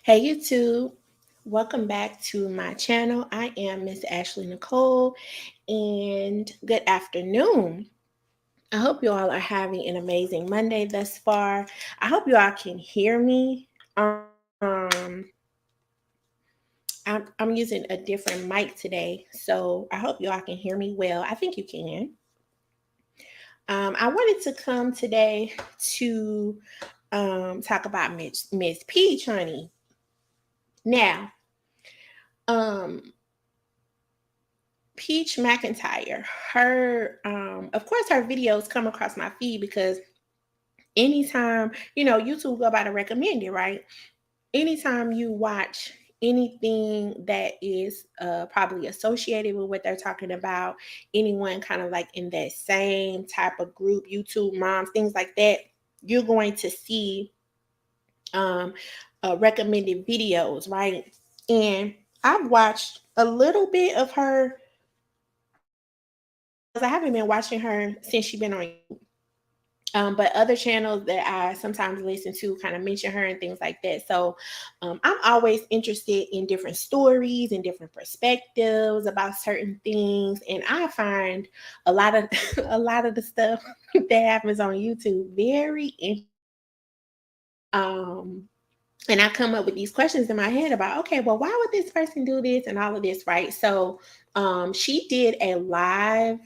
Hey YouTube, welcome back to my channel. I am Miss Ashley Nicole and good afternoon. I hope you all are having an amazing Monday thus far. I hope you all can hear me. I'm using a different mic today, so I hope you all can hear me well. I think you can. I wanted to come today to talk about Miss Peach, honey. Now, um, Peach McIntyre, of course, her videos come across my feed because anytime, YouTube go by to recommend it, right? Anytime you watch anything that is probably associated with what they're talking about, anyone kind of like in that same type of group, YouTube moms, things like that, you're going to see um, recommended videos, right? And I've watched a little bit of her. I haven't been watching her since she's been on YouTube. But other channels that I sometimes listen to kind of mention her and things like that. So I'm always interested in different stories and different perspectives about certain things, and I find a lot of a lot of the stuff that happens on YouTube very interesting. Um, and I come up with these questions in my head about, okay, well, why would this person do this and all of this, right? So she did a live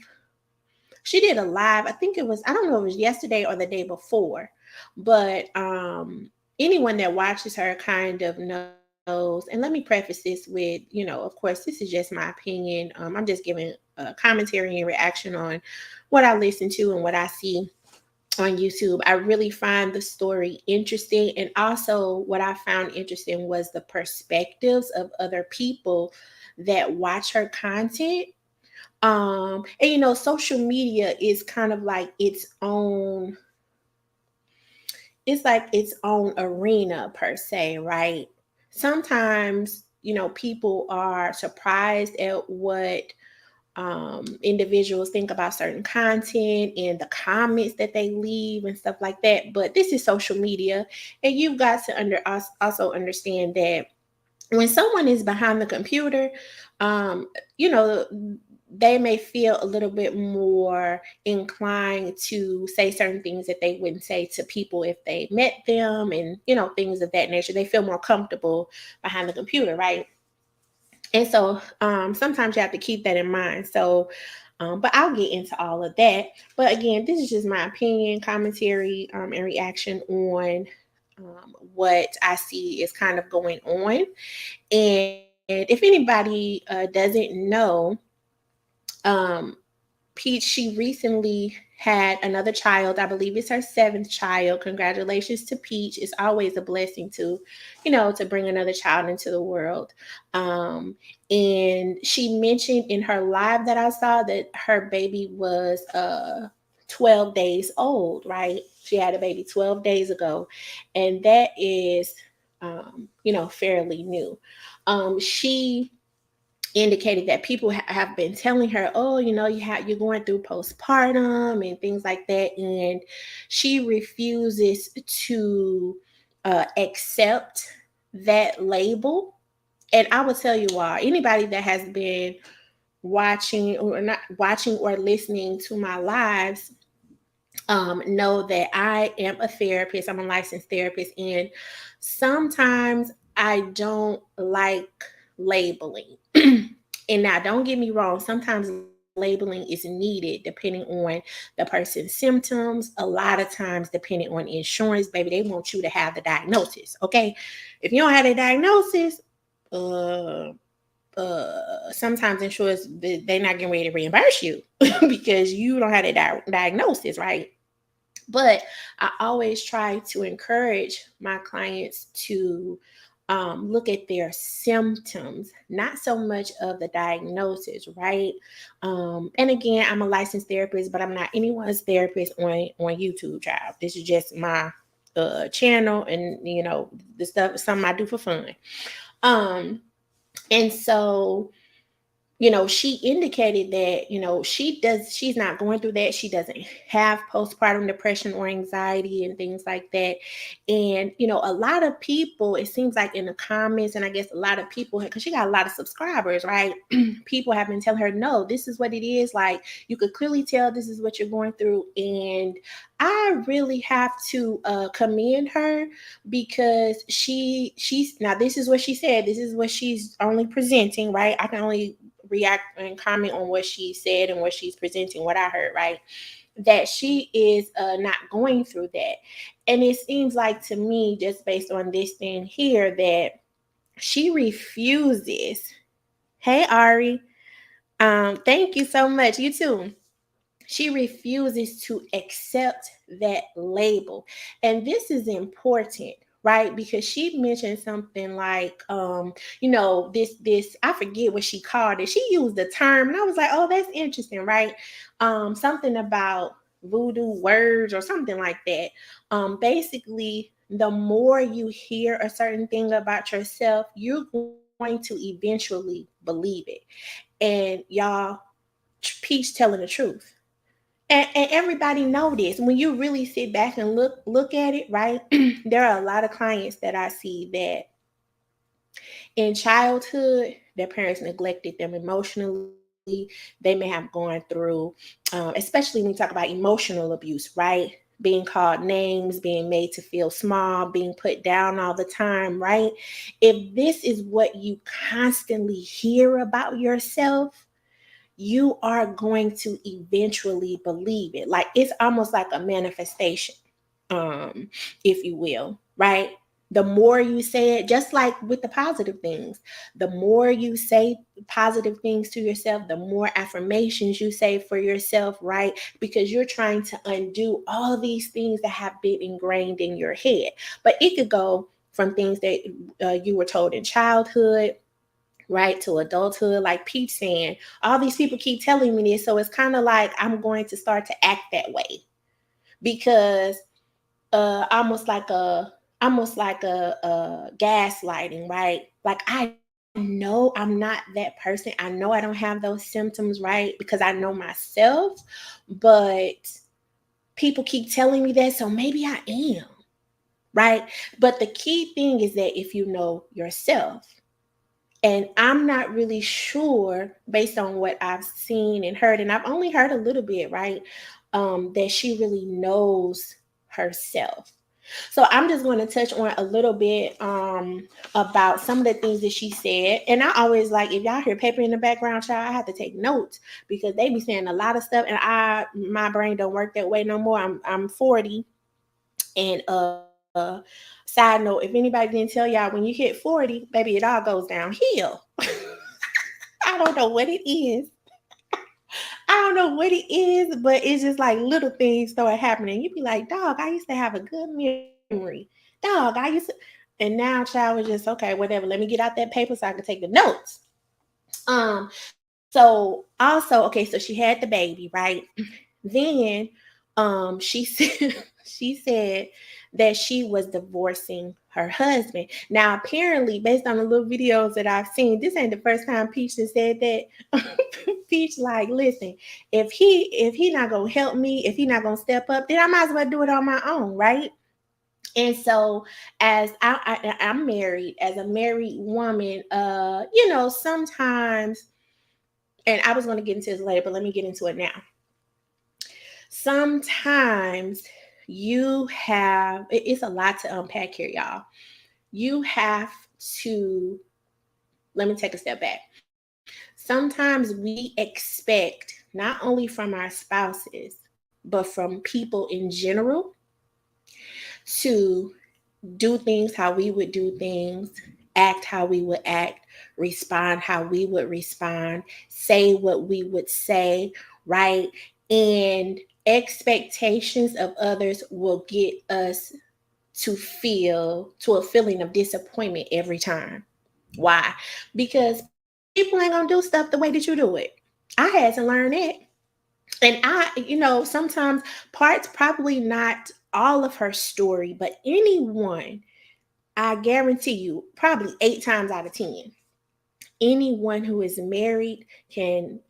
I think it was, I don't know if it was yesterday or the day before, but anyone that watches her kind of knows. And let me preface this with, of course, this is just my opinion. I'm just giving a commentary and reaction on what I listen to and what I see on YouTube. I really find the story interesting. And also, what I found interesting was the perspectives of other people that watch her content. And social media is kind of like its own arena per se, right? Sometimes, people are surprised at what individuals think about certain content and the comments that they leave and stuff like that. But this is social media, and you've got to also understand that when someone is behind the computer, um, you know, they may feel a little bit more inclined to say certain things that they wouldn't say to people if they met them, and things of that nature. They feel more comfortable behind the computer, right? And so sometimes you have to keep that in mind. So, but I'll get into all of that. But again, this is just my opinion, commentary, and reaction on what I see is kind of going on. And if anybody doesn't know, um, Peach, she recently had another child. I believe it's her seventh child. Congratulations to Peach. It's always a blessing to bring another child into the world. And she mentioned in her live that I saw that her baby was 12 days old, right? She had a baby 12 days ago. And that is, fairly new. She indicated that people have been telling her, oh, you're going through postpartum and things like that, and she refuses to accept that label. And I will tell you why. Anybody that has been watching or not watching or listening to my lives know that I am a therapist. I'm a licensed therapist, and sometimes I don't like labeling. And now, don't get me wrong, sometimes labeling is needed depending on the person's symptoms. A lot of times, depending on insurance, baby, they want you to have the diagnosis. Okay. If you don't have a diagnosis, uh, sometimes insurance, they're not getting ready to reimburse you because you don't have a diagnosis, right? But I always try to encourage my clients to look at their symptoms, not so much of the diagnosis, right? And again, I'm a licensed therapist, but I'm not anyone's therapist on YouTube, child. This is just my channel, and the stuff, something I do for fun. And so she indicated that, she's not going through that. She doesn't have postpartum depression or anxiety and things like that. And, a lot of people, it seems like in the comments, and I guess a lot of people, because she got a lot of subscribers, right? People have been telling her, no, this is what it is. Like, you could clearly tell this is what you're going through. And I really have to commend her, because she's now, this is what she said. This is what she's only presenting, right? I can only react and comment on what she said and what she's presenting, what I heard, right? That she is not going through that. And it seems like to me, just based on this thing here, that she refuses. Hey, Ari. Thank you so much. You too. She refuses to accept that label. And this is important, right? Because she mentioned something like, this, I forget what she called it. She used the term, and I was like, oh, that's interesting, right? Something about voodoo words or something like that. Basically, the more you hear a certain thing about yourself, you're going to eventually believe it. And y'all, Peach telling the truth. And everybody know this. When you really sit back and look at it, right? There are a lot of clients that I see that in childhood, their parents neglected them emotionally. They may have gone through, especially when you talk about emotional abuse, right? Being called names, being made to feel small, being put down all the time, right? If this is what you constantly hear about yourself, you are going to eventually believe it. Like, it's almost like a manifestation, if you will, right? The more you say it, just like with the positive things, the more you say positive things to yourself, the more affirmations you say for yourself, right? Because you're trying to undo all these things that have been ingrained in your head. But it could go from things that you were told in childhood, right, to adulthood, like Peach saying, all these people keep telling me this. So it's kind of like I'm going to start to act that way, because almost like a gaslighting, right? Like, I know I'm not that person. I know I don't have those symptoms, right? Because I know myself, but people keep telling me that, so maybe I am, right? But the key thing is that if you know yourself, and I'm not really sure, based on what I've seen and heard, and I've only heard a little bit, right? That she really knows herself. So I'm just going to touch on a little bit about some of the things that she said. And I always, like, if y'all hear paper in the background, child, I have to take notes, because they be saying a lot of stuff, and my brain don't work that way no more. I'm 40, and side note, if anybody didn't tell y'all, when you hit 40, baby, it all goes downhill. I don't know what it is. I don't know what it is, but it's just like little things start happening. You be like, dog, I used to have a good memory. Dog, I used to, and now child was just, okay, whatever. Let me get out that paper so I can take the notes. So also, okay, so she had the baby, right? Then she said she said that she was divorcing her husband. Now, apparently, based on the little videos that I've seen, this ain't the first time Peach has said that. Peach, like, listen, if he not gonna help me, if he not gonna step up, then I might as well do it on my own, right? And so, as I'm married, as a married woman, sometimes, and I was going to get into this later, but let me get into it now. Sometimes it's a lot to unpack here, y'all. You have to, let me take a step back. Sometimes we expect, not only from our spouses, but from people in general, to do things how we would do things, act how we would act, respond how we would respond, say what we would say, right? And expectations of others will get us to a feeling of disappointment every time. Why? Because people ain't gonna do stuff the way that you do it. I had to learn it. And sometimes parts, probably not all of her story, but anyone, I guarantee you, probably 8 times out of 10, anyone who is married can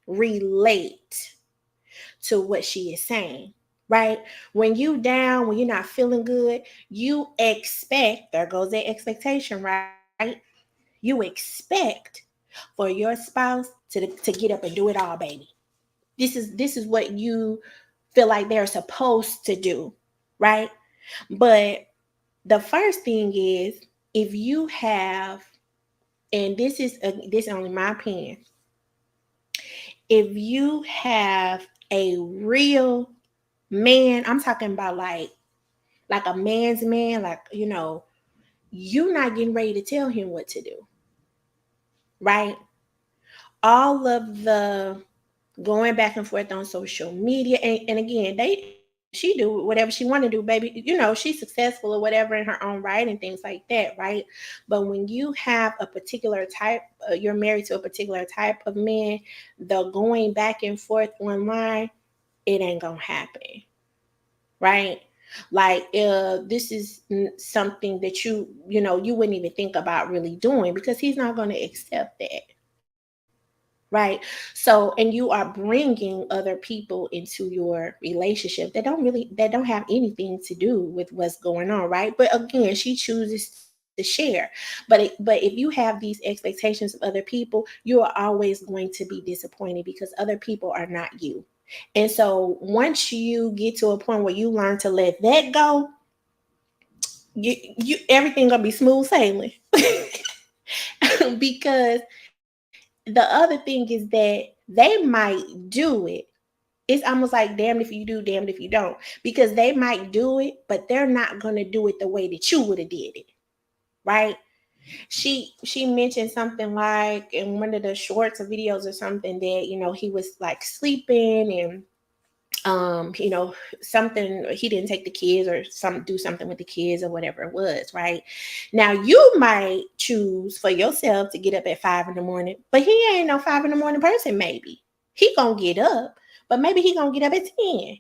relate to what she is saying, right? When you down, when you're not feeling good, you expect, there goes that expectation, right? You expect for your spouse to get up and do it all, baby. This is what you feel like they're supposed to do, right? But the first thing is, if you have, and this is only my opinion, if you have a real man, I'm talking about like a man's man, like, you're not getting ready to tell him what to do, right? All of the going back and forth on social media, and again, she do whatever she want to do, baby. She's successful or whatever in her own right and things like that, right? But when you have a particular type, you're married to a particular type of man, the going back and forth online, it ain't gonna happen, right? Like, this is something that you wouldn't even think about really doing, because he's not going to accept that, right? So, and you are bringing other people into your relationship that don't have anything to do with what's going on, right? But again, she chooses to share. But if you have these expectations of other people, you are always going to be disappointed, because other people are not you. And so once you get to a point where you learn to let that go, you everything gonna be smooth sailing. Because the other thing is that they might do it. It's almost like damned if you do, damned if you don't. Because they might do it, but they're not gonna do it the way that you would have did it, right? She mentioned something like in one of the shorts or videos or something that he was like sleeping, and something, he didn't take the kids or do something with the kids or whatever it was, right? Now you might choose for yourself to get up at 5 in the morning, but he ain't no 5 in the morning person. Maybe he gonna get up, but maybe he gonna get up at 10.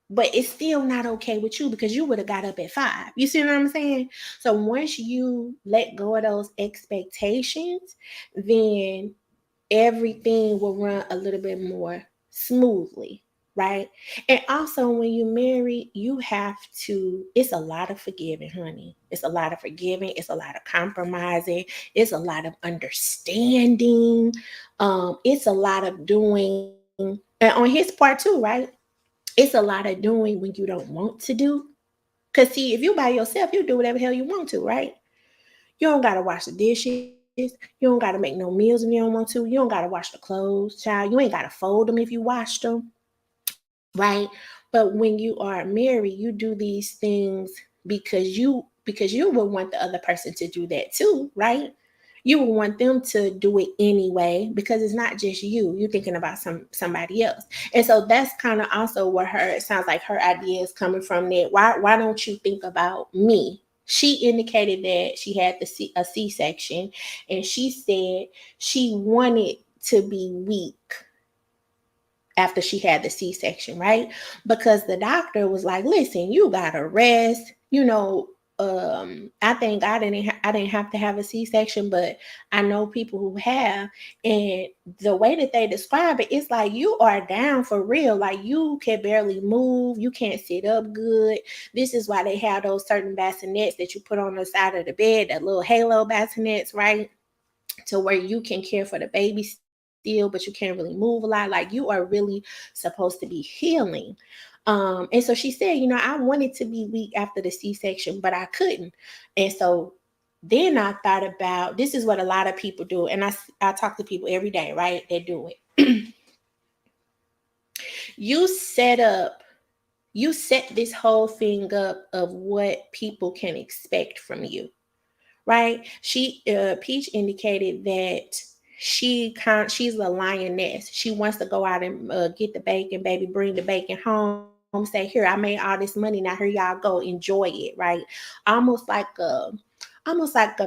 But it's still not okay with you, because you would have got up at 5. You see what I'm saying? So once you let go of those expectations, then everything will run a little bit more smoothly, right? And also, when you marry, you have to, it's a lot of forgiving, honey. It's a lot of forgiving, it's a lot of compromising, it's a lot of understanding. It's a lot of doing, and on his part too, right? It's a lot of doing when you don't want to do. Because see, if you by yourself, you do whatever the hell you want to, right? You don't gotta wash the dishes. You don't gotta make no meals if you don't want to. You don't gotta wash the clothes, child. You ain't gotta fold them if you wash them, right? But when you are married, you do these things because you would want the other person to do that too, right? You would want them to do it anyway, because it's not just you. You're thinking about somebody else. And so that's kind of also where it sounds like her idea is coming from, that why don't you think about me? She indicated that she had a C-section, and she said she wanted to be weak after she had the C-section, right? Because the doctor was like, "Listen, you gotta rest." I think I didn't have to have a C-section, but I know people who have, and the way that they describe it, it's like you are down for real. Like, you can barely move, you can't sit up good. This is why they have those certain bassinets that you put on the side of the bed, that little halo bassinets, right? To where you can care for the baby still, but you can't really move a lot. Like, you are really supposed to be healing. And so she said, I wanted to be weak after the C-section, but I couldn't. And so then I thought about, this is what a lot of people do. And I talk to people every day, right? They do it. You set this whole thing up of what people can expect from you, right? Peach indicated that she's a lioness. She wants to go out and get the bacon, baby, bring the bacon home, say, "Here, I made all this money, now here y'all go, enjoy it," right? Almost like a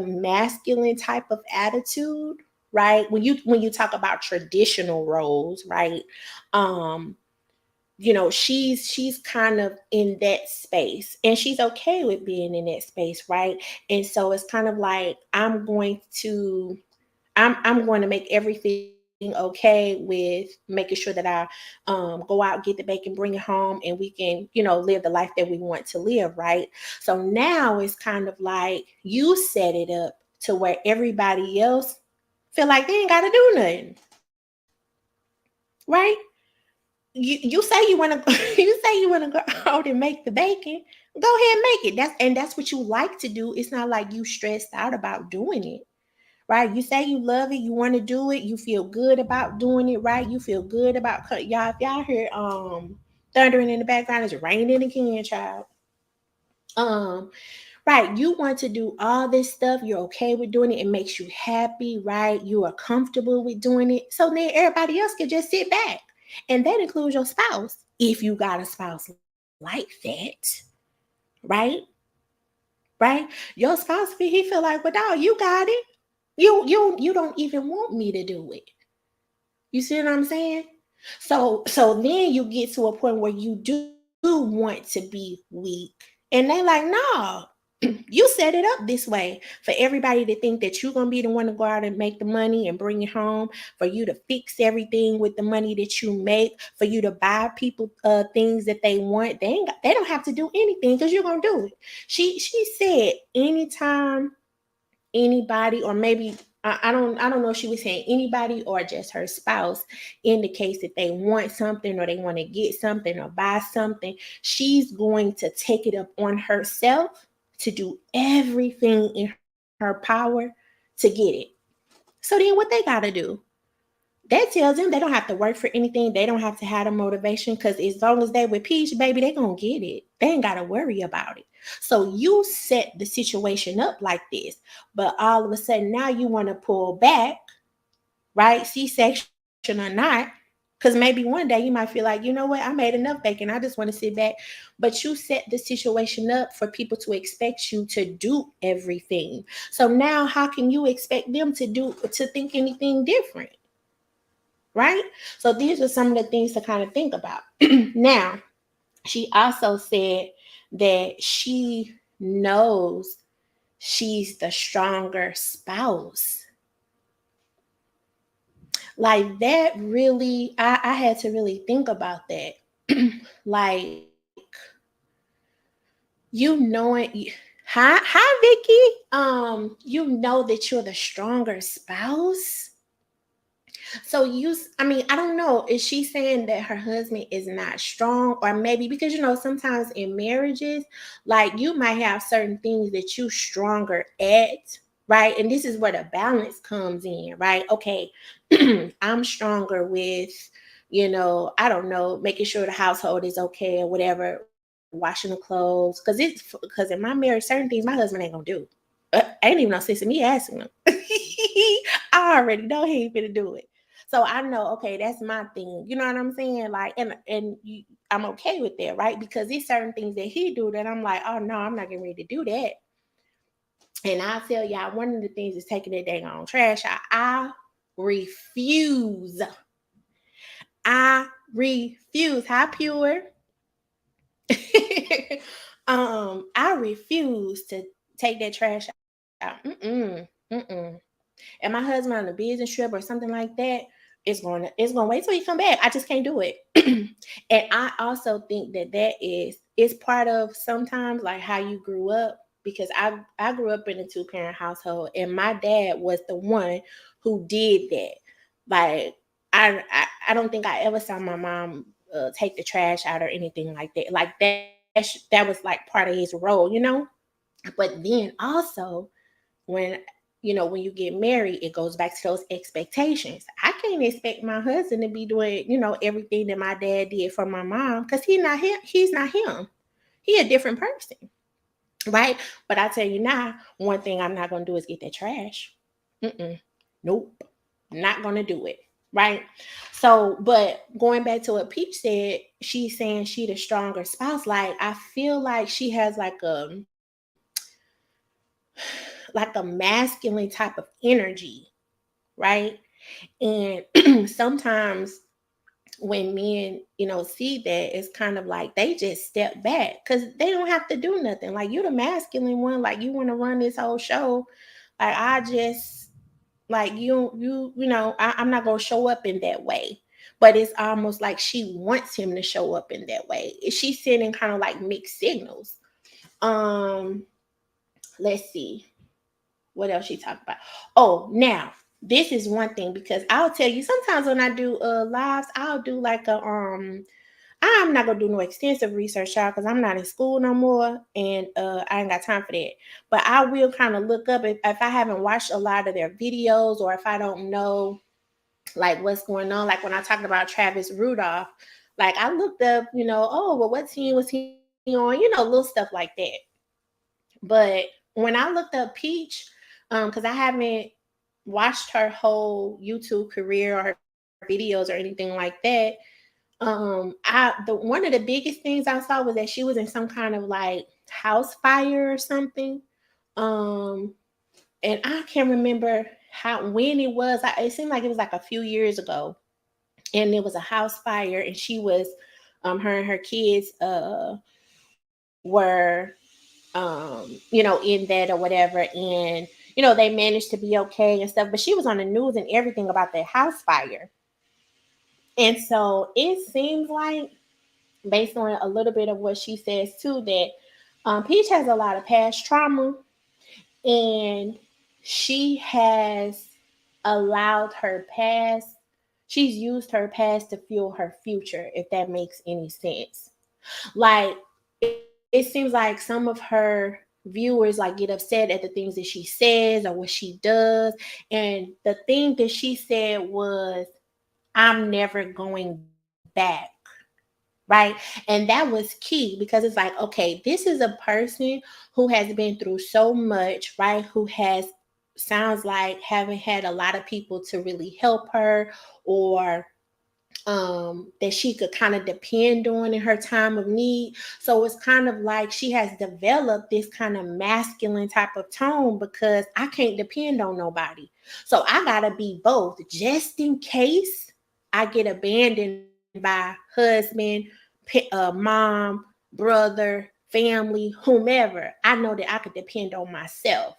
masculine type of attitude, right? When you talk about traditional roles, right? Um, she's kind of in that space, and she's okay with being in that space, right? And so it's kind of like, I'm going to I'm going to make everything okay with making sure that I go out, get the bacon, bring it home, and we can, live the life that we want to live, right? So now it's kind of like you set it up to where everybody else feel like they ain't got to do nothing, right? You say you want to you say you want to go out and make the bacon. Go ahead and make it. That's what you like to do. It's not like you stressed out about doing it, right? You say you love it, you want to do it, you feel good about doing it, right? You feel good about y'all. If y'all hear thundering in the background, it's raining again, child. Um, right, you want to do all this stuff. You're okay with doing it. It makes you happy, right? You are comfortable with doing it. So then everybody else can just sit back, and that includes your spouse if you got a spouse like that, right? Right? Your spouse, he feel like, well, dog, you got it. You don't even want me to do it. You see what I'm saying? So then you get to a point where you do want to be weak. And they like, no, you set it up this way for everybody to think that you're gonna be the one to go out and make the money and bring it home, for you to fix everything with the money that you make, for you to buy people things that they want. They don't have to do anything because you're gonna do it. She said anytime anybody, or maybe I don't know if she was saying anybody or just her spouse, indicates that they want something or they want to get something or buy something, she's going to take it up on herself to do everything in her power to get it. So then what they got to do? That tells them they don't have to work for anything. They don't have to have the motivation, because as long as they with Peach, baby, they gonna get it. They ain't gotta worry about it. So you set the situation up like this, but all of a sudden now you want to pull back, right? C-section or not, because maybe one day you might feel like, you know what, I made enough bacon. I just want to sit back. But you set the situation up for people to expect you to do everything. So now how can you expect them to think anything different? Right? So these are some of the things to kind of think about. Now, she also said that she knows she's the stronger spouse. Like that really, I had to really think about that. Like, hi Vicky. You know that you're the stronger spouse. So I mean, I don't know. Is she saying that her husband is not strong, or maybe because sometimes in marriages, like you might have certain things that you stronger at, right? And this is where the balance comes in, right? Okay, I'm stronger with, I don't know, making sure the household is okay or whatever, washing the clothes, because in my marriage, certain things my husband ain't gonna do. Ain't even no sense in me asking him. I already know he ain't gonna do it. So I know, okay, that's my thing. You know what I'm saying? Like, I'm okay with that, right? Because there's certain things that he do that I'm like, oh no, I'm not getting ready to do that. And I tell y'all, one of the things is taking that dang on trash out. I refuse. I refuse. How pure? I refuse to take that trash out. Mm-mm. And my husband on a business trip or something like that, it's gonna wait till he come back. I just can't do it. And I also think that is part of sometimes like how you grew up, because I grew up in a 2-parent household, and my dad was the one who did that. Like I don't think I ever saw my mom take the trash out or anything like that. Like that was like part of his role. But then also, when when you get married, it goes back to those expectations. I can't expect my husband to be doing everything that my dad did for my mom, because he's not him. He a different person, right? But I tell you now, one thing I'm not gonna do is get that trash. Mm-mm. Nope, not gonna do it, right? So, but going back to what Peach said, she's saying she the stronger spouse. Like, I feel like she has like a masculine type of energy, right? And sometimes when men, see that, it's kind of like they just step back because they don't have to do nothing. Like, you the masculine one, like you want to run this whole show. Like, I just Like I'm not gonna show up in that way. But it's almost like she wants him to show up in that way. She's sending kind of like mixed signals. Um, let's see what else she talked about. Oh, now this is one thing, because I'll tell you, sometimes when I do lives, I'll do like a I'm not gonna do no extensive research, y'all, because I'm not in school no more, and I ain't got time for that. But I will kind of look up if I haven't watched a lot of their videos, or if I don't know like what's going on. Like when I talked about Travis Rudolph, like I looked up, oh well, what team was he on? Little stuff like that. But when I looked up Peach, because I haven't watched her whole YouTube career or her videos or anything like that, one of the biggest things I saw was that she was in some kind of like house fire or something. Um, and I can't remember when it was. It seemed like it was like a few years ago, and it was a house fire, and she was, her and her kids, were, in that or whatever, and they managed to be okay and stuff. But she was on the news and everything about that house fire, and so it seems like, based on a little bit of what she says too, that Peach has a lot of past trauma, and she has allowed her past, she's used her past to fuel her future, if that makes any sense. Like, it seems like some of her viewers like get upset at the things that she says or what she does. And the thing that she said was, I'm never going back. Right. And that was key, because it's like, okay, this is a person who has been through so much, right? Who has, sounds like, haven't had a lot of people to really help her, or that she could kind of depend on in her time of need. So it's kind of like she has developed this kind of masculine type of tone, because I can't depend on nobody. So I gotta be both, just in case I get abandoned by husband, mom, brother, family, whomever. I know that I could depend on myself,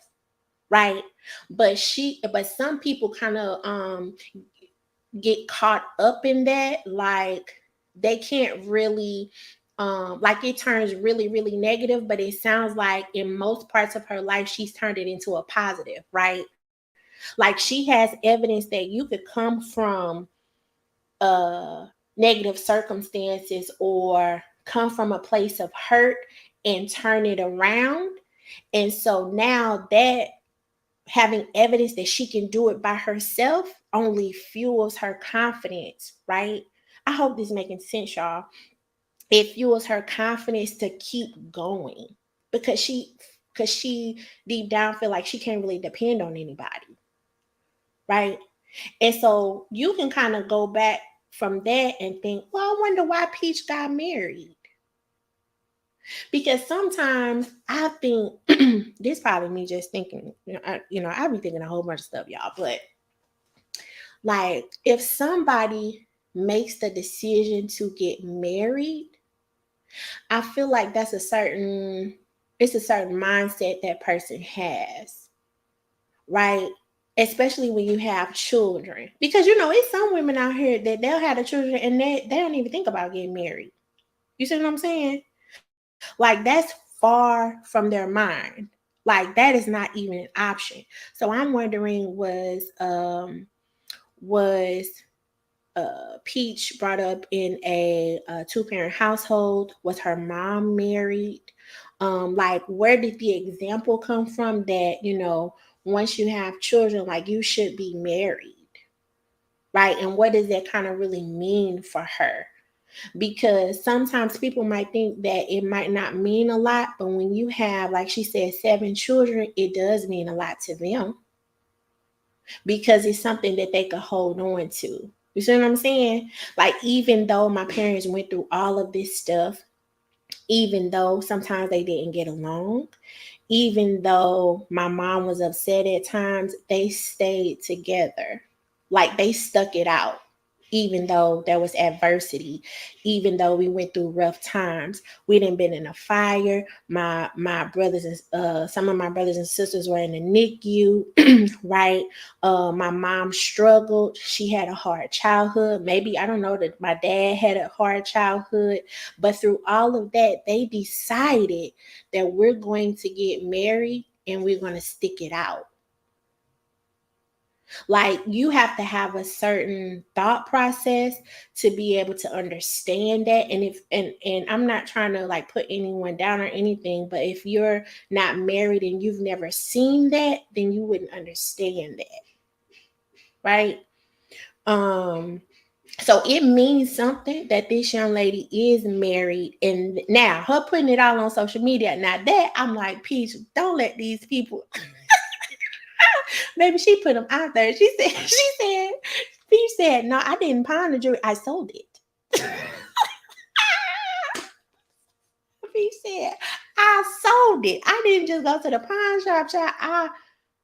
right? But some people kind of get caught up in that, like they can't really, like it turns really really negative, but it sounds like in most parts of her life she's turned it into a positive, right? Like she has evidence that you could come from uh negative circumstances, or come from a place of hurt, and turn it around. And so now that, having evidence that she can do it by herself, only fuels her confidence, right? I hope this making sense, y'all. It fuels her confidence to keep going, because she deep down feel like she can't really depend on anybody, right? And so you can kind of go back from that and think, well, I wonder why Peach got married. Because sometimes I think, this probably me just thinking, I be thinking a whole bunch of stuff, y'all. But like, if somebody makes the decision to get married, I feel like it's a certain mindset that person has, right? Especially when you have children, because it's some women out here that they'll have the children and they don't even think about getting married. You see what I'm saying? Like, that's far from their mind. Like, that is not even an option. So I'm wondering, was Peach brought up in a two-parent household? Was her mom married? Like, where did the example come from that, once you have children, like, you should be married, right? And what does that kind of really mean for her? Because sometimes people might think that it might not mean a lot, but when you have, like she said, 7 children, it does mean a lot to them, because it's something that they could hold on to. You see what I'm saying? Like, even though my parents went through all of this stuff, even though sometimes they didn't get along, even though my mom was upset at times, they stayed together. Like, they stuck it out. even though there was adversity, even though we went through rough times. We didn't been in a fire. My brothers and some of my brothers and sisters were in the NICU, right? My mom struggled. She had a hard childhood. Maybe I don't know that my dad had a hard childhood, but through all of that, they decided that we're going to get married and we're going to stick it out. Like you have to have a certain thought process to be able to understand that. And if and I'm not trying to like put anyone down or anything, but if you're not married and you've never seen that, then you wouldn't understand that, right? Um so it means something that this young lady is married, and now her putting it all on social media. Now that I'm like, Peach, don't let these people. Maybe she put them out there. She said, no, I didn't pawn the jewelry. I sold it. She said, I sold it. I didn't just go to the pawn shop, child. I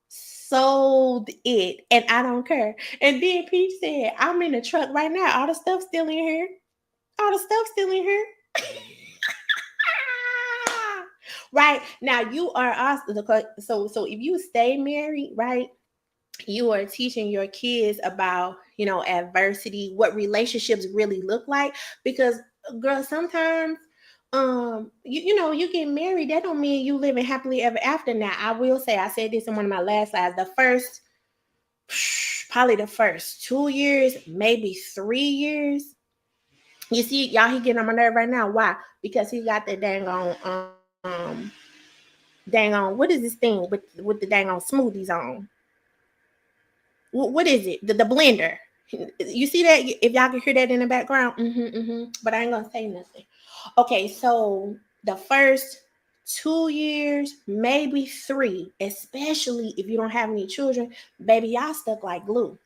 sold it, and I don't care. And then Peach said, I'm in the truck right now. All the stuff still in here. All the stuff still in here. Right now, you are also so if you stay married, right? You are teaching your kids about, adversity, what relationships really look like. Because, girl, sometimes you get married, that don't mean you living happily ever after. Now I will say, I said this in one of my last slides, probably the first 2 years, maybe 3 years, you see, y'all, he getting on my nerve right now. Why? Because he got that dang on, what is this thing with the dang on smoothies on? What is it? The blender. You see that? If y'all can hear that in the background, but I ain't gonna say nothing. Okay, so the first 2 years, maybe three, especially if you don't have any children, baby, y'all stuck like glue.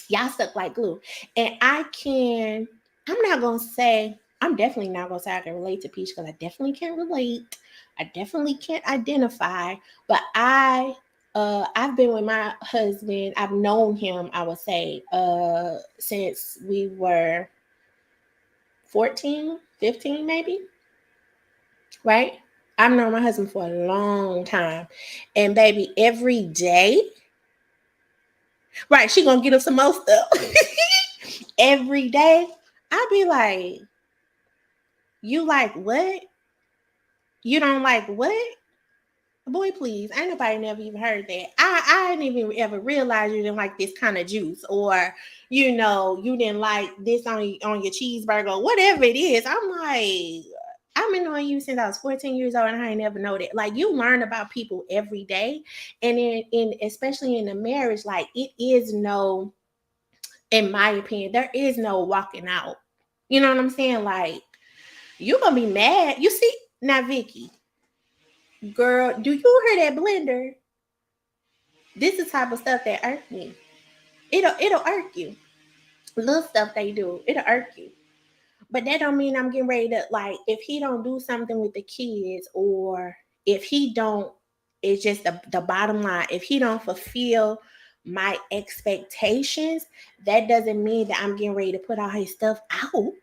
Y'all stuck like glue. And I'm not gonna say, I'm definitely not gonna say I can relate to Peach, because I definitely can't relate. I definitely can't identify, but I've been with my husband. I've known him, I would say, since we were 14, 15, maybe. Right? I've known my husband for a long time. And baby, every day, right, she gonna get up some more stuff. Every day, I be like, you like what? You don't like what? Boy, please. Ain't nobody never even heard that. I didn't even ever realize you didn't like this kind of juice, or you didn't like this on your cheeseburger, or whatever it is. I'm like, I've been knowing you since I was 14 years old, and I ain't never know that. Like, you learn about people every day. And in especially in a marriage, like, it is no, in my opinion, there is no walking out. You know what I'm saying? Like, you're gonna be mad. You see, now Vicky, girl, do you hear that blender? This is the type of stuff that irk me. It'll irk you. Little stuff they do, it'll irk you. But that don't mean I'm getting ready to, like, if he don't do something with the kids, or if he don't, it's just the bottom line. If he don't fulfill my expectations, that doesn't mean that I'm getting ready to put all his stuff out.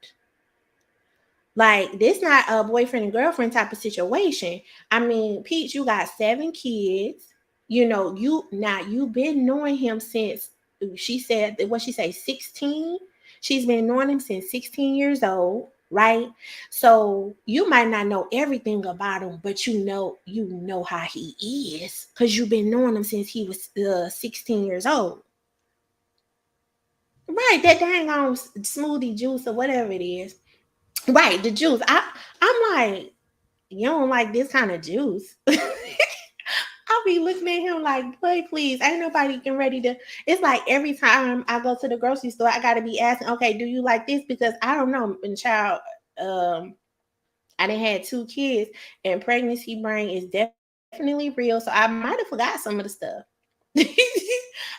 Like, this not a boyfriend and girlfriend type of situation. I mean, Peach, you got 7 kids. You've been knowing him since, she said, what she say, 16. She's been knowing him since 16 years old, right? So you might not know everything about him, but you know how he is, because you've been knowing him since he was 16 years old. Right, that dang on smoothie juice or whatever it is. Right, the juice. I'm like, you don't like this kind of juice. I'll be looking at him like, boy, please, ain't nobody getting ready to. It's like every time I go to the grocery store, I gotta be asking, okay, do you like this? Because I don't know, and child, I done had 2 kids, and pregnancy brain is definitely real. So I might have forgot some of the stuff.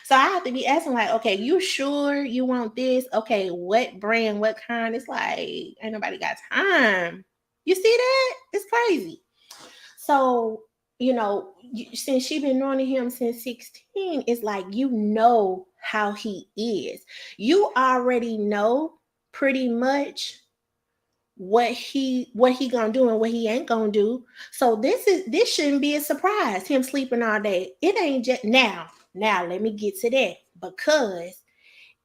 So I have to be asking, like, okay, you sure you want this? Okay, what brand, what kind? It's like, ain't nobody got time. You see that? It's crazy. So, since she been knowing him since 16, it's like, how he is. You already know pretty much what he gonna do and what he ain't gonna do. So this shouldn't be a surprise, him sleeping all day. It ain't just now let me get to that, because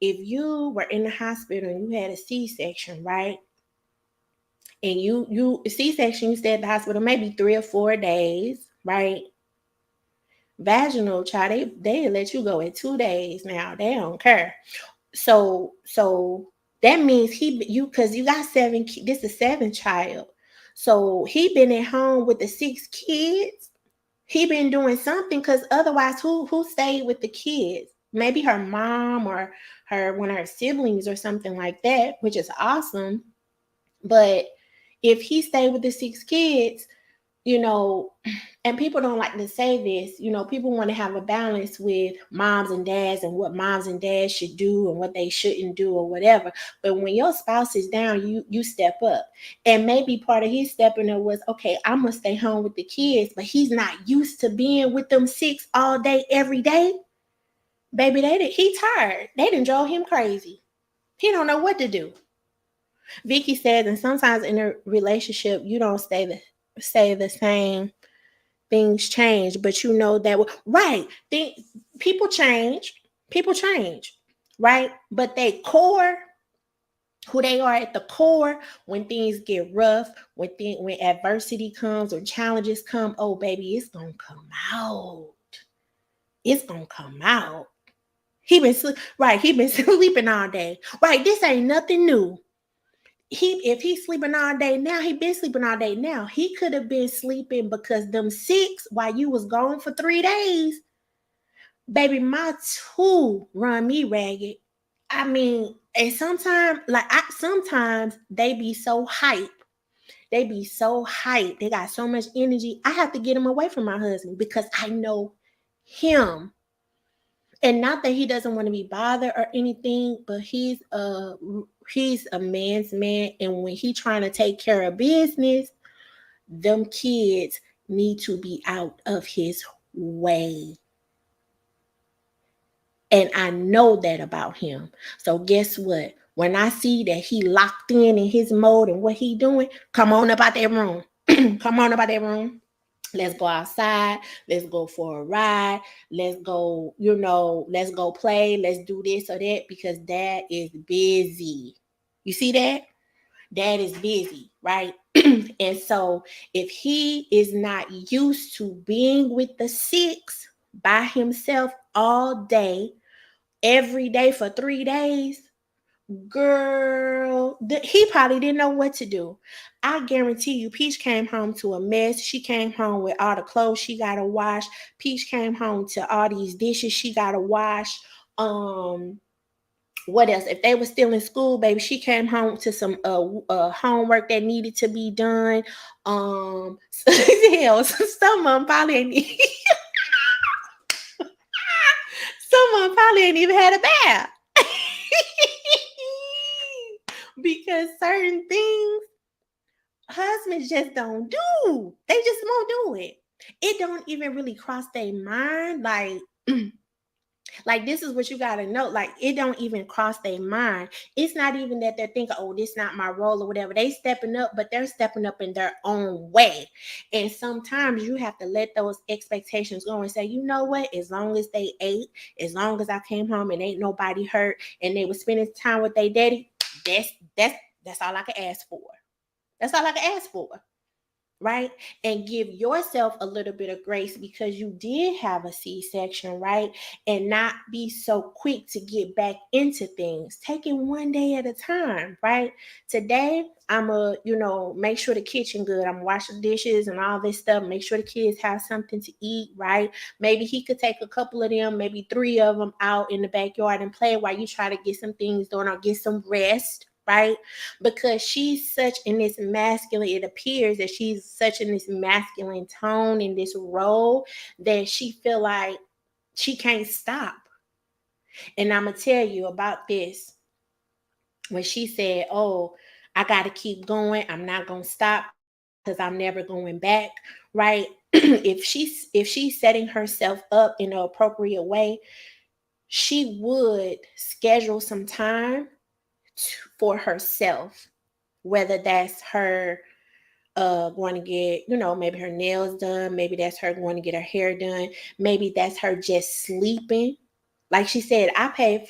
if you were in the hospital and you had a C-section, right? And you C-section, you stay at the hospital maybe 3 or 4 days, right? Vaginal, child, they let you go at 2 days now. They don't care. So that means because you got seven. This is seventh child. So he been at home with the 6 kids. He been doing something, because otherwise, who stayed with the kids? Maybe her mom or one of her siblings or something like that, which is awesome. But if he stayed with the 6 kids, you know, and people don't like to say this, people want to have a balance with moms and dads and what moms and dads should do and what they shouldn't do or whatever. But when your spouse is down, you step up. And maybe part of his stepping up was, okay, I'm gonna stay home with the kids, but he's not used to being with them 6 all day, every day. Baby, he tired. They done drove him crazy. He don't know what to do. Vicky says, and sometimes in a relationship, you don't stay the same. Things change, but you know that, right? People change, right? But they core, who they are at the core, when things get rough, when adversity comes or challenges come, oh baby, it's gonna come out. It's gonna come out. He been sleeping all day. Right, this ain't nothing new. If he's sleeping all day now, he been sleeping all day now. He could have been sleeping because them 6 while you was gone for 3 days. Baby, my 2 run me ragged. I mean, and sometimes they be so hype. They be so hype. They got so much energy. I have to get him away from my husband because I know him. And not that he doesn't want to be bothered or anything, but he's a man's man, and when he trying to take care of business, them kids need to be out of his way. And I know that about him. So guess what? When I see that he locked in his mode and what he doing, come on up out that room. Come on up out that room. Let's go outside. Let's go for a ride. Let's go, let's go play. Let's do this or that, because dad is busy. You see that? Dad is busy, right? And so if he is not used to being with the 6 by himself all day, every day for 3 days, girl, he probably didn't know what to do. I guarantee you, Peach came home to a mess. She came home with all the clothes she gotta wash. Peach came home to all these dishes she gotta wash. What else? If they were still in school, baby, she came home to some homework that needed to be done. Hell, some of them probably ain't some of them probably ain't even had a bath. Because certain things husbands just don't do. They just won't do it. It don't even really cross their mind. Like this is what you gotta know. Like, it don't even cross their mind. It's not even that they're thinking, oh, this not my role or whatever. They stepping up, but they're stepping up in their own way. And sometimes you have to let those expectations go and say, you know what? As long as they ate, as long as I came home and ain't nobody hurt, and they were spending time with their daddy, that's all I can ask for. That's all I can ask for. Right? And give yourself a little bit of grace because you did have a C-section, right? And not be so quick to get back into things. Take it one day at a time, right? Today, I'm make sure the kitchen good. I'm washing dishes and all this stuff. Make sure the kids have something to eat, right? Maybe he could take a couple of them, maybe 3 of them out in the backyard and play while you try to get some things done or get some rest. Right? Because she's such in this masculine, it appears that she's such in this masculine tone in this role that she feel like she can't stop. And I'm going to tell you about this. When she said, oh, I got to keep going. I'm not going to stop because I'm never going back. Right? If she's setting herself up in an appropriate way, she would schedule some time for herself, whether that's her going to get, maybe her nails done, maybe that's her going to get her hair done, maybe that's her just sleeping. Like she said,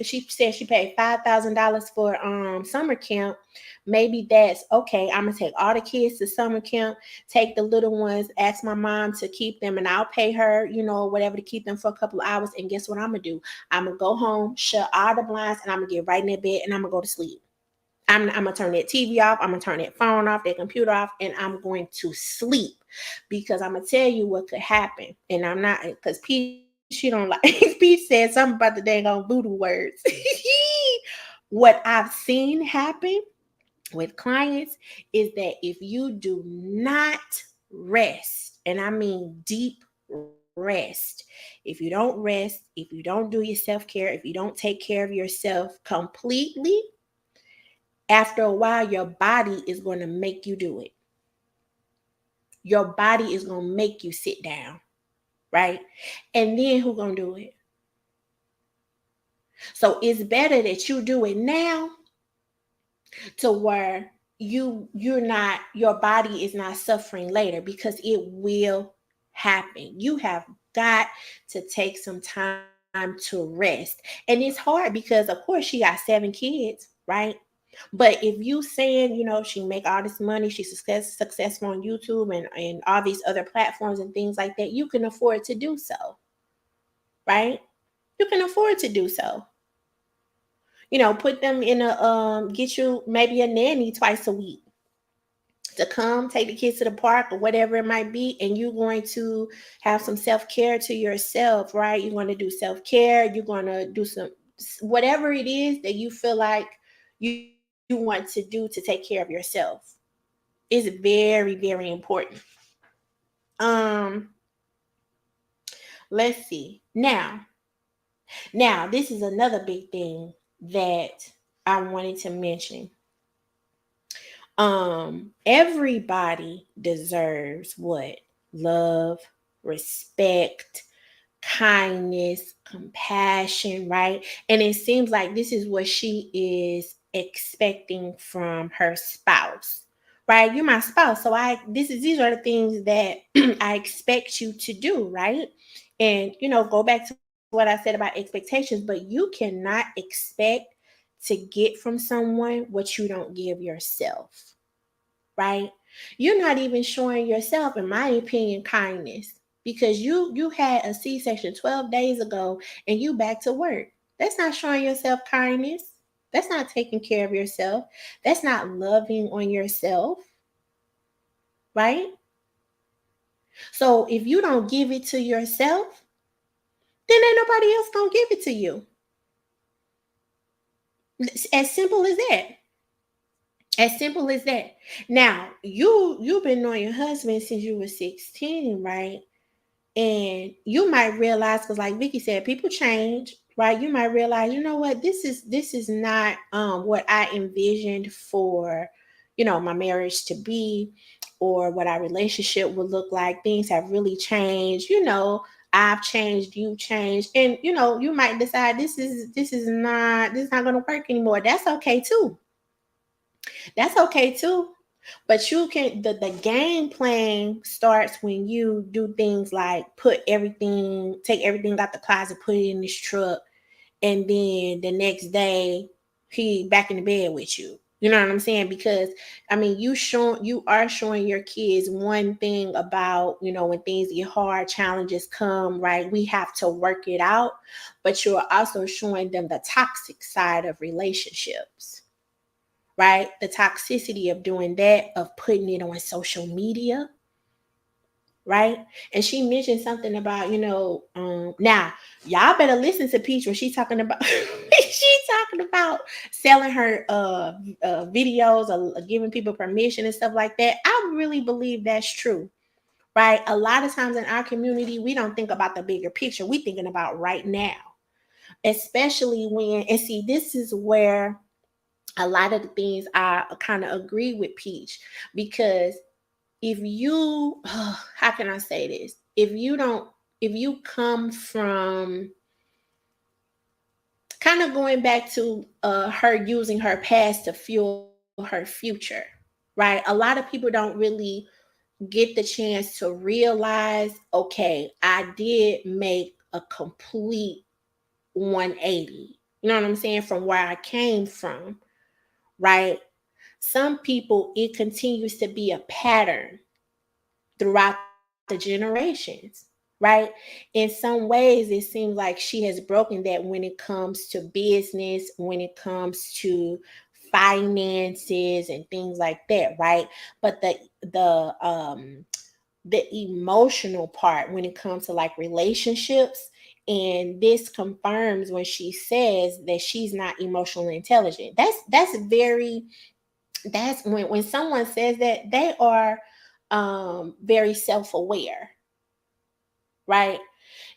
she said she paid $5,000 for summer camp. Maybe that's okay. I'm gonna take all the kids to summer camp, take the little ones, ask my mom to keep them, and I'll pay her, whatever, to keep them for a couple of hours. And guess what I'm gonna do? I'm gonna go home, shut all the blinds, and I'm gonna get right in that bed and I'm gonna go to sleep. I'm gonna turn that TV off. I'm gonna turn that phone off, that computer off, and I'm going to sleep, because I'm gonna tell you what could happen. And I'm not, because Peach, she don't like. Peach said something about the dang on voodoo words. What I've seen happen with clients is that if you do not rest, and I mean deep rest, if you don't rest, if you don't do your self-care, if you don't take care of yourself completely, after a while, your body is going to make you do it. Your body is going to make you sit down, right? And then who's going to do it? So it's better that you do it now, to where you're not, your body is not suffering later, because it will happen. You have got to take some time to rest. And it's hard because, of course, she got 7 kids, right? But if you saying, she make all this money, she's successful on YouTube and all these other platforms and things like that, you can afford to do so, right? You can afford to do so. Put them in get you maybe a nanny twice a week to come take the kids to the park or whatever it might be, and you're going to have some self-care to yourself, right? You're going to do self-care, you're going to do some, whatever it is that you feel like you want to do to take care of yourself. Is very, very important. um let's see. Now this is another big thing that I wanted to mention. Everybody deserves what? Love, respect, kindness, compassion, right? And it seems like this is what she is expecting from her spouse, right? You're my spouse, so these are the things that I expect you to do, right? And go back to what I said about expectations, but you cannot expect to get from someone what you don't give yourself, right? You're not even showing yourself, in my opinion, kindness, because you had a C-section 12 days ago and you back to work. That's not showing yourself kindness. That's not taking care of yourself. That's not loving on yourself, right? So if you don't give it to yourself, then ain't nobody else gonna give it to you. It's as simple as that. As simple as that. Now, you've been knowing your husband since you were 16, right? And you might realize, because like Vicky said, people change, right? You might realize, you know what, this is not what I envisioned for, my marriage to be, or what our relationship would look like. Things have really changed. I've changed, you changed, and you might decide this is not going to work anymore. That's okay too. That's okay too. But you can, the game plan starts when you do things like take everything out the closet, put it in this truck, and then the next day he back in the bed with you. You know what I'm saying? Because you are showing your kids one thing about, when things get hard, challenges come, right? We have to work it out, but you're also showing them the toxic side of relationships, right? The toxicity of doing that, of putting it on social media, right? And she mentioned something about, now y'all better listen to Peach when she's talking about selling her videos, or giving people permission and stuff like that. I really believe that's true, right? A lot of times in our community, we don't think about the bigger picture. We thinking about right now, especially and see, this is where a lot of the things I kind of agree with Peach, because if you, how can I say this? If you come from kind of going back to her using her past to fuel her future, right? A lot of people don't really get the chance to realize, okay, I did make a complete 180. You know what I'm saying? From where I came from, right? Some people, it continues to be a pattern throughout the generations, right? In some ways, it seems like she has broken that when it comes to business, when it comes to finances and things like that, right? But the emotional part when it comes to like relationships, and this confirms when she says that she's not emotionally intelligent. That's very, that's when someone says that, they are very self-aware, right?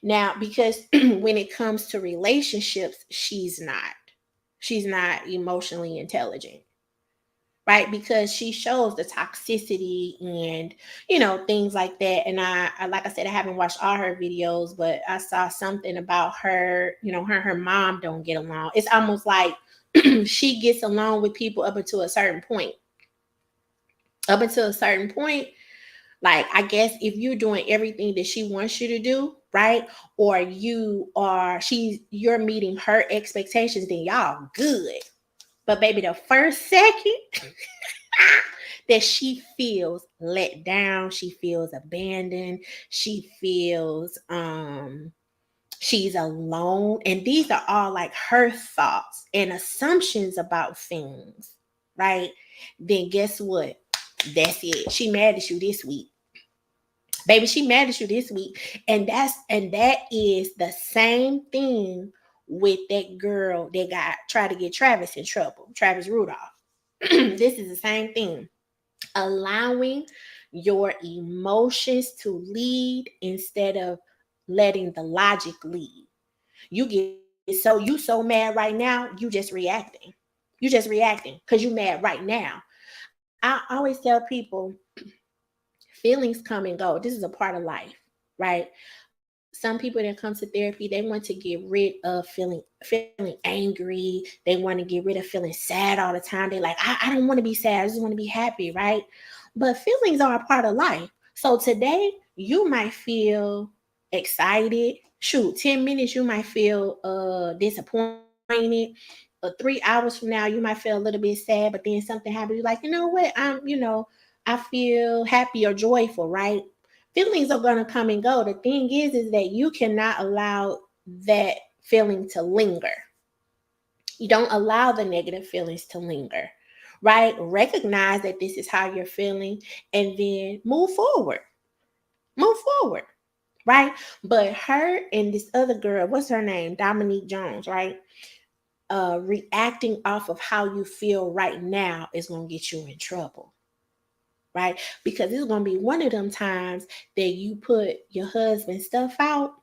Now, because when it comes to relationships, she's not emotionally intelligent, right? Because she shows the toxicity and things like that. And I like I said, I haven't watched all her videos, but I saw something about her. Her and her mom don't get along. It's almost like she gets along with people up until a certain point. Up until a certain point, like, I guess if you're doing everything that she wants you to do, right? Or you're meeting her expectations, then y'all good. But baby, the first second that she feels let down, she feels abandoned, she feels she's alone, and these are all like her thoughts and assumptions about things, right? Then guess what? That's it. She mad at you this week. Baby, she mad at you this week. And that is the same thing with that girl that got tried to get Travis in trouble, Travis Rudolph. This is the same thing. Allowing your emotions to lead instead of letting the logic lead. You so mad right now, you just reacting. You just reacting because you mad right now. I always tell people, feelings come and go. This is a part of life, right? Some people that come to therapy, they want to get rid of feeling angry. They want to get rid of feeling sad all the time. They like, I don't want to be sad. I just want to be happy, right? But feelings are a part of life. So today you might feel excited. Shoot, 10 minutes you might feel disappointed. 3 hours from now you might feel a little bit sad, but then something happens. You're like, you know what? I feel happy or joyful, right? Feelings are going to come and go. The thing is that you cannot allow that feeling to linger. You don't allow the negative feelings to linger, right? Recognize that this is how you're feeling and then move forward. Move forward, right? But her and this other girl, what's her name? Dominique Jones, right? Reacting off of how you feel right now is going to get you in trouble, right? Because it's going to be one of them times that you put your husband's stuff out,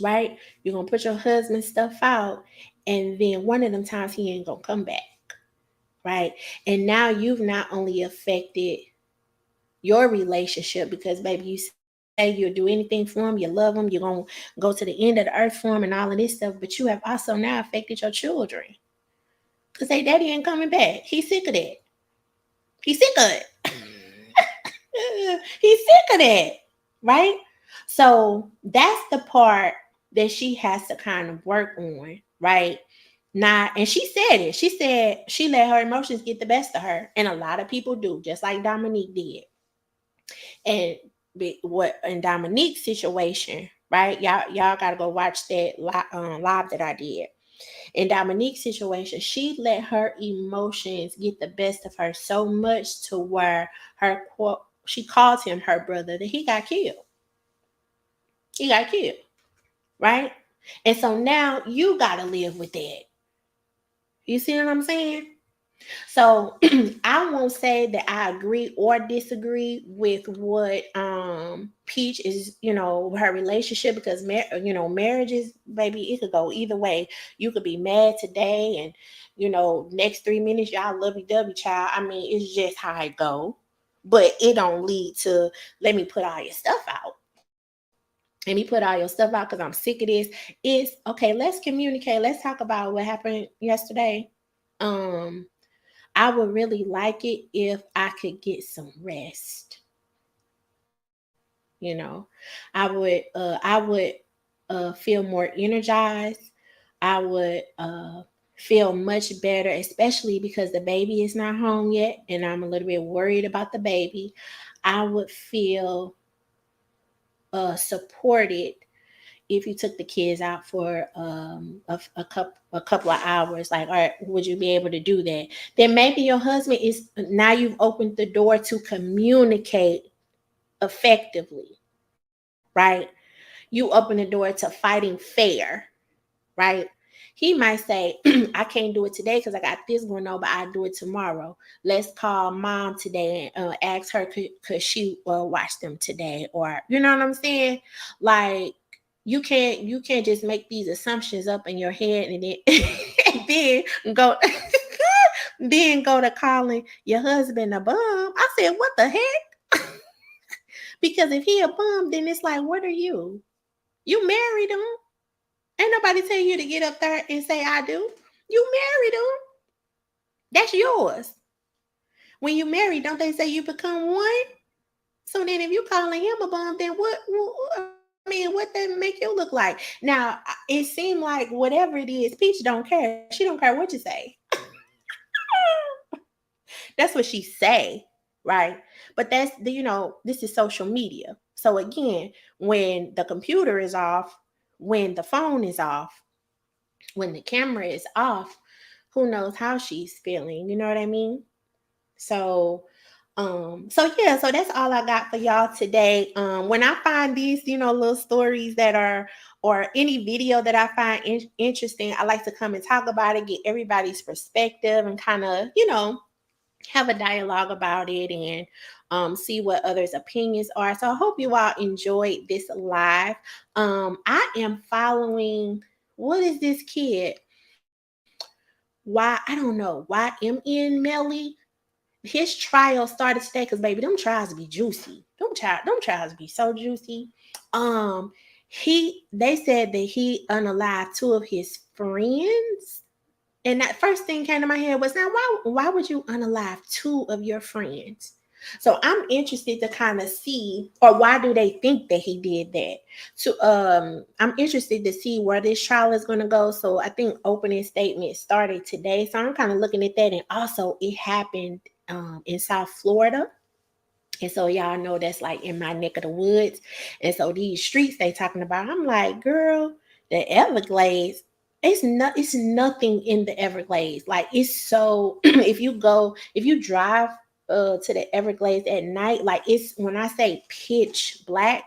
right? You're going to put your husband's stuff out, and then one of them times he ain't going to come back, right? And now you've not only affected your relationship because, baby, you say you'll do anything for him, you love him, you're going to go to the end of the earth for him and all of this stuff, but you have also now affected your children because they daddy ain't coming back. He's sick of that. He's sick of it. He's sick of that, right? So that's the part that she has to kind of work on, right? Not, and she said it. She said she let her emotions get the best of her, and a lot of people do, just like Dominique did. And what in Dominique's situation, right? Y'all got to go watch that live that I did. In Dominique's situation, she let her emotions get the best of her so much to where her quote, she called him her brother, that he got killed. He got killed, right? And so now you got to live with that. You see what I'm saying? So I won't say that I agree or disagree with what Peach is, her relationship, because marriages, baby, it could go either way. You could be mad today and next 3 minutes y'all lovey-dovey, child. I mean, it's just how it go. But it don't lead to let me put all your stuff out. let me put all your stuff out because I'm sick of this. It's okay, let's communicate. Let's talk about what happened yesterday. Um, I would really like it if I could get some rest. You know, I would feel more energized. I would feel much better, especially because the baby is not home yet, and I'm a little bit worried about the baby. I would feel supported if you took the kids out for a couple of hours. Like, all right, would you be able to do that? Then maybe your husband is now you've opened the door to communicate effectively, right? You open the door to fighting fair, right? He might say, I can't do it today because I got this going on, but I'll do it tomorrow. Let's call mom today and ask her could she watch them today, or you know what I'm saying? Like, you can't just make these assumptions up in your head and then and then go then go to calling your husband a bum. I said, what the heck? Because if he a bum, then it's like, what are you? You married him. Ain't nobody tell you to get up there and say I do. You married him. That's yours. When you marry, don't they say you become one? So then if you calling him a bum, then I mean, what that make you look like? Now, it seemed like whatever it is, Peach don't care. She don't care what you say. That's what she say, right? But this is social media. So again, when the computer is off, when the phone is off, when the camera is off, who knows how she's feeling, you know what I mean? So so that's all I got for y'all today. When I find these, little stories that are or any video that I find interesting, I like to come and talk about it, get everybody's perspective and kind of, have a dialogue about it and see what others' opinions are. So I hope you all enjoyed this live. I am following, what is this kid? Why, I don't know, YMN Melly. His trial started today because baby, them trials be juicy. Them trials be so juicy. Um, they said that he unalived two of his friends. And that first thing came to my head was, now why would you unalive two of your friends? So I'm interested to kind of see, or why do they think that he did that? So I'm interested to see where this trial is going to go. So I think opening statement started today. So I'm kind of looking at that, and also it happened in South Florida. And so y'all know that's like in my neck of the woods. And so these streets they talking about, I'm like, girl, the Everglades, it's nothing in the Everglades. Like, it's so if you drive to the Everglades at night, like, it's, when I say pitch black,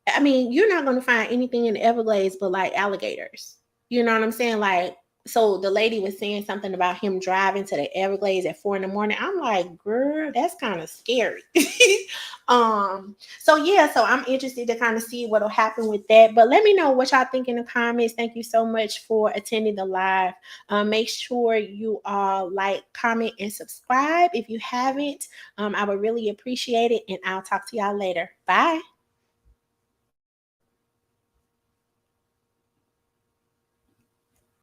I mean, you're not going to find anything in the Everglades but like alligators. You know what I'm saying? Like, so the lady was saying something about him driving to the Everglades at 4 a.m. I'm like, girl, that's kind of scary. So yeah, so I'm interested to kind of see what'll happen with that. But let me know what y'all think in the comments. Thank you so much for attending the live. Make sure you all like, comment, and subscribe if you haven't. I would really appreciate it, and I'll talk to y'all later. Bye.